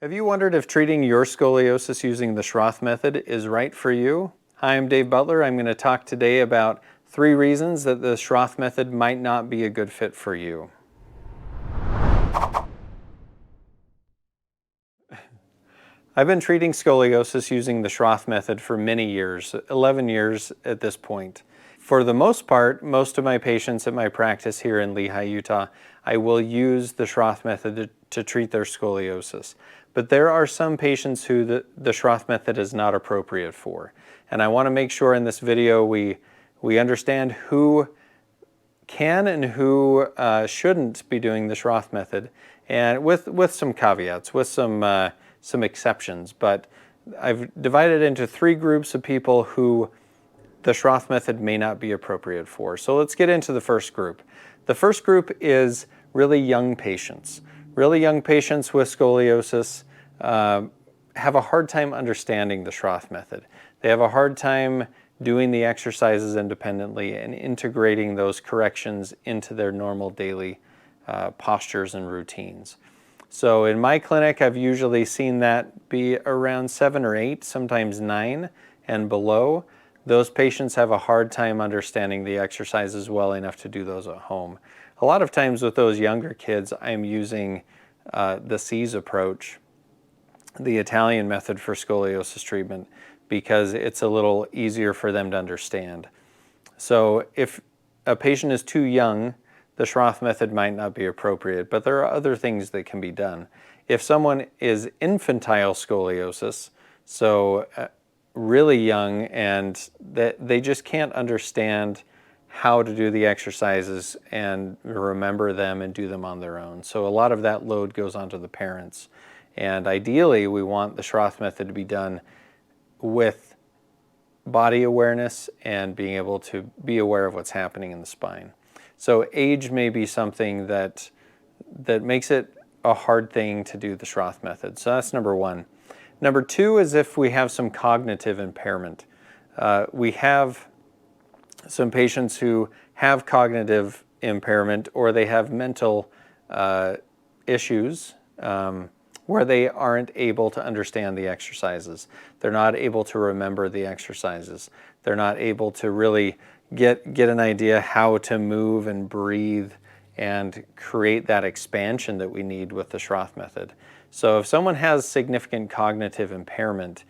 Have you wondered if treating your scoliosis using the Schroth method is right for you? Hi, I'm Dave Butler. I'm going to talk today about 3 reasons that the Schroth method might not be a good fit for you. I've been treating scoliosis using the Schroth method for many years, 11 years at this point. For the most part, most of my patients at my practice here in Lehi, Utah, I will use the Schroth method to treat their scoliosis. But there are some patients who the Schroth method is not appropriate for. And I want to make sure in this video we understand who can and who shouldn't be doing the Schroth method, and with some caveats, with some exceptions. But I've divided into 3 groups of people who the Schroth method may not be appropriate for. So let's get into the first group. The first group is really young patients. Really young patients with scoliosis have a hard time understanding the Schroth method. They have a hard time doing the exercises independently and integrating those corrections into their normal daily postures and routines. So in my clinic, I've usually seen that be around 7 or 8, sometimes 9 and below. Those patients have a hard time understanding the exercises well enough to do those at home. A lot of times with those younger kids, I'm using the C's approach, the Italian method for scoliosis treatment, because it's a little easier for them to understand. So if a patient is too young, the Schroth method might not be appropriate, but there are other things that can be done. If someone is infantile scoliosis, so really young, and they just can't understand how to do the exercises and remember them and do them on their own. So a lot of that load goes onto the parents. And ideally, we want the Schroth method to be done with body awareness and being able to be aware of what's happening in the spine. So age may be something that makes it a hard thing to do the Schroth method. So that's number 1. Number 2 is if we have some cognitive impairment. We have some patients who have cognitive impairment, or they have mental issues where they aren't able to understand the exercises. They're not able to remember the exercises. They're not able to really get an idea how to move and breathe and create that expansion that we need with the Schroth method. So if someone has significant cognitive impairment,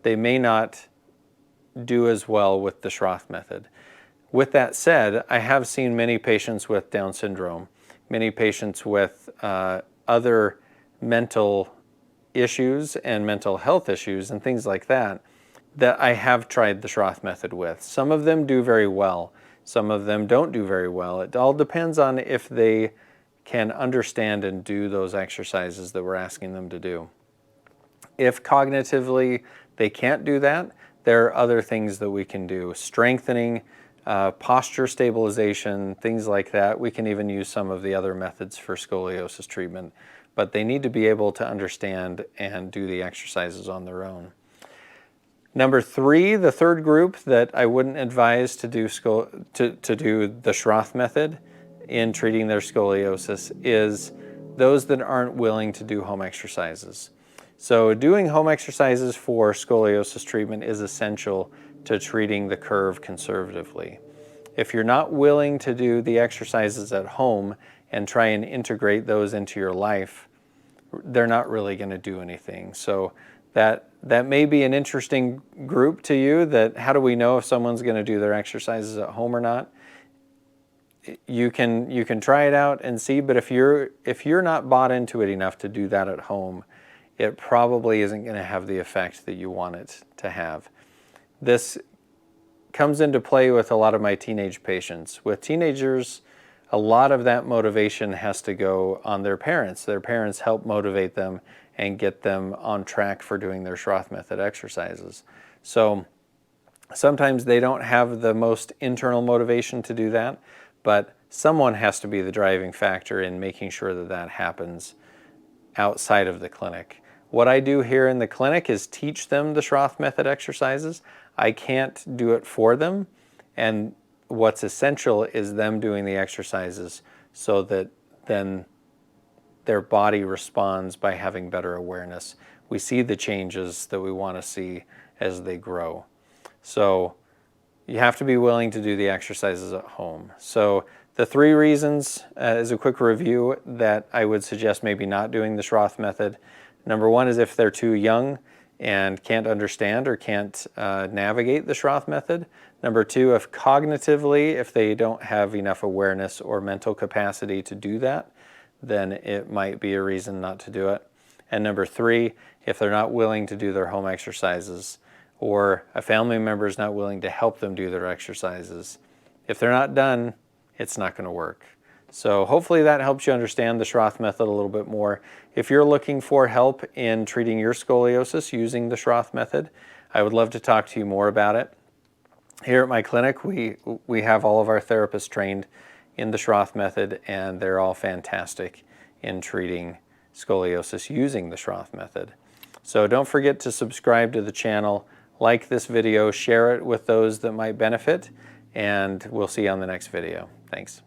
they may not do as well with the Schroth method. With that said, I have seen many patients with Down syndrome, many patients with other mental issues and mental health issues and things like that I have tried the Schroth method with. Some of them do very well. Some of them don't do very well. It all depends on if they can understand and do those exercises that we're asking them to do. If cognitively they can't do that, there are other things that we can do. Strengthening, posture stabilization, things like that. We can even use some of the other methods for scoliosis treatment, but they need to be able to understand and do the exercises on their own. Number 3, the third group that I wouldn't advise to do the Schroth method in treating their scoliosis is those that aren't willing to do home exercises. So doing home exercises for scoliosis treatment is essential to treating the curve conservatively. If you're not willing to do the exercises at home and try and integrate those into your life, they're not really going to do anything. So that may be an interesting group to you, that how do we know if someone's going to do their exercises at home or not? You can try it out and see, but if you're not bought into it enough to do that at home, it probably isn't going to have the effect that you want it to have. This comes into play with a lot of my teenage patients. With teenagers, a lot of that motivation has to go on their parents. Their parents help motivate them and get them on track for doing their Schroth method exercises. So sometimes they don't have the most internal motivation to do that, but someone has to be the driving factor in making sure that that happens outside of the clinic. What I do here in the clinic is teach them the Schroth method exercises. I can't do it for them, and what's essential is them doing the exercises so that then their body responds by having better awareness. We see the changes that we want to see as they grow. So you have to be willing to do the exercises at home. So the 3 reasons, as a quick review, that I would suggest maybe not doing the Schroth method. Number 1 is if they're too young and can't understand or can't navigate the Schroth method. Number 2, if cognitively, if they don't have enough awareness or mental capacity to do that, then it might be a reason not to do it. And number 3, if they're not willing to do their home exercises, or a family member is not willing to help them do their exercises. If they're not done, it's not going to work. So hopefully that helps you understand the Schroth method a little bit more. If you're looking for help in treating your scoliosis using the Schroth method, I would love to talk to you more about it. Here at my clinic, we have all of our therapists trained in the Schroth method, and they're all fantastic in treating scoliosis using the Schroth method. So don't forget to subscribe to the channel, like this video, share it with those that might benefit, and we'll see you on the next video. Thanks.